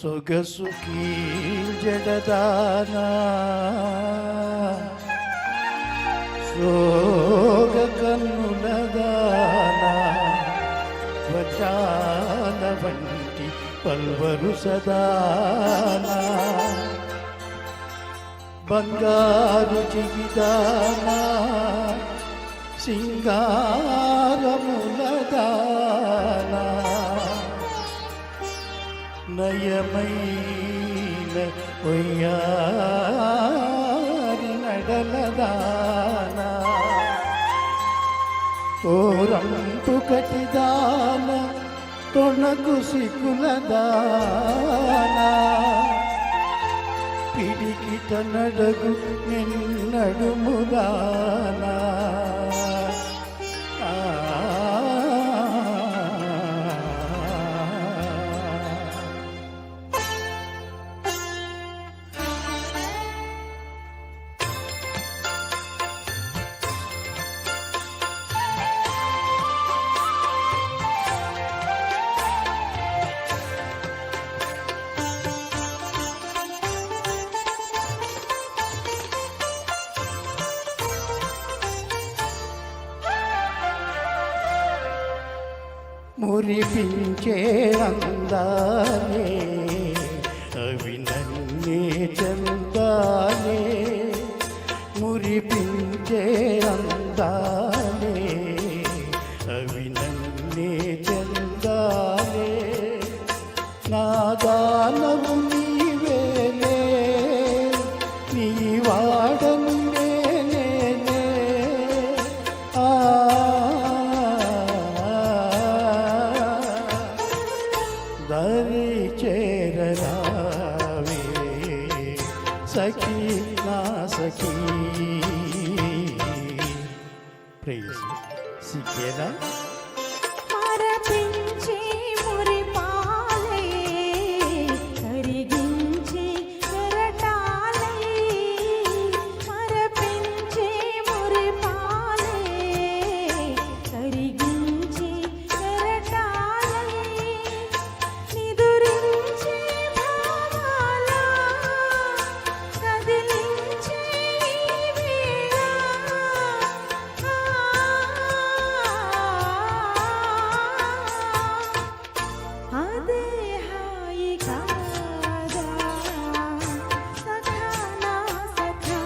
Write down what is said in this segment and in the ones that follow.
సొగసుకి జడదానా సోగ కన్నులదానా వచాల వంటి పల్వరు సదానా బంగారు జిగిదానా సింగారములదానా నయమైన ఒయ్యారి నడలదానా ఓరంపు కటిదాన తొణకు సికులదానా పిడికిట నడగు నిన్నడుముదానా మురిపించే అందాలే అవి నన్నే చందాలే మురిపించే అందాలే అవి నన్నే చందాలే నా దానవు నీవేలే నీ వాడను నేనే దరి చేరరావే సఖీ నా సఖీ ప్లీజ్ సిగ్గేనా మరపించి మురిపాలే కరిగించి ఎరటాలే మరపించి మురిపాలే కరిగించి ఎరటాలే నిదురించి భావాల కదిలించి వేళ అదే హాయి కాదా సఖా నా సఖా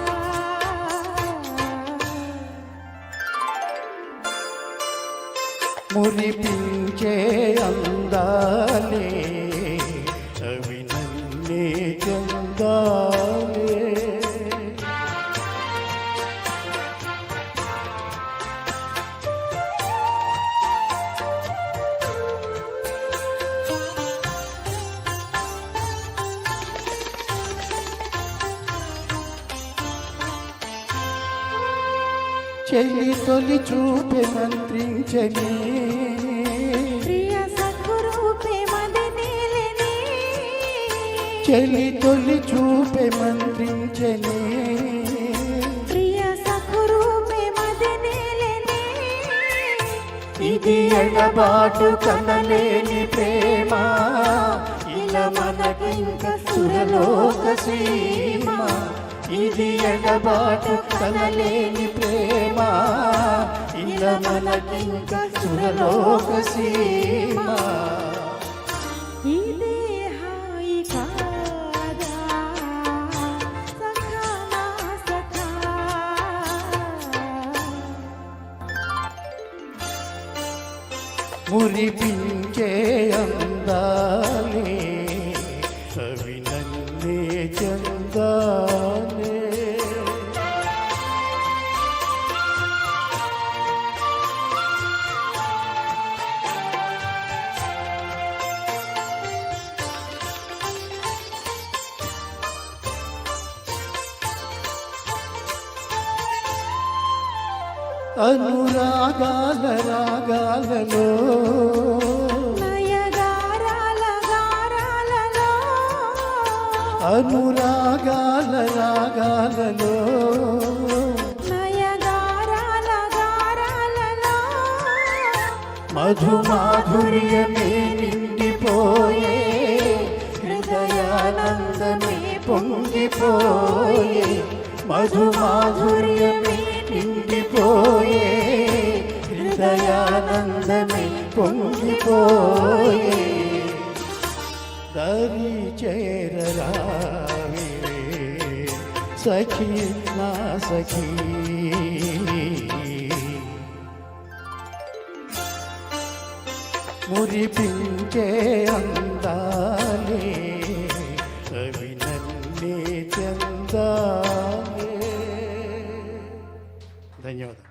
మురిపించే అందాలే అవి నన్నే చందాలే చెల్లి తొలి చూపే మంత్రించని ప్రియ సఖురూపే మదినేలని చెల్లి తొలి చూపే మంత్రించని ప్రియ సఖురూపే మదినేలని ఇది ఎడబాటు కనలేని ప్రేమ ఇలా మనకింక సురలోక సీమ ఇది ఎడబాటు కనలేని ప్రేమ ఇలా మనకింక సురలోక సీమ ఇదే హాయి కాదా సఖా నా సఖా మురిపించే అందాలే అవి నన్నే చందాలే అనురాగాల రాగాలలో నయగారాల గారాలలో అనురాగాల రాగాలలో నయగారాల గారాలలో మధుమాధుర్యమే నిండిపోయే హృదయ పొంగిపోయే మధుమాధుర్యమే నిండిపోయే హృదయానందమే పొంగిపోయే దరి చేరరావే సఖీ నా సఖీ మురిపించే అందాలే అవి నన్నే చెందాలే. ధన్యవాదాలు.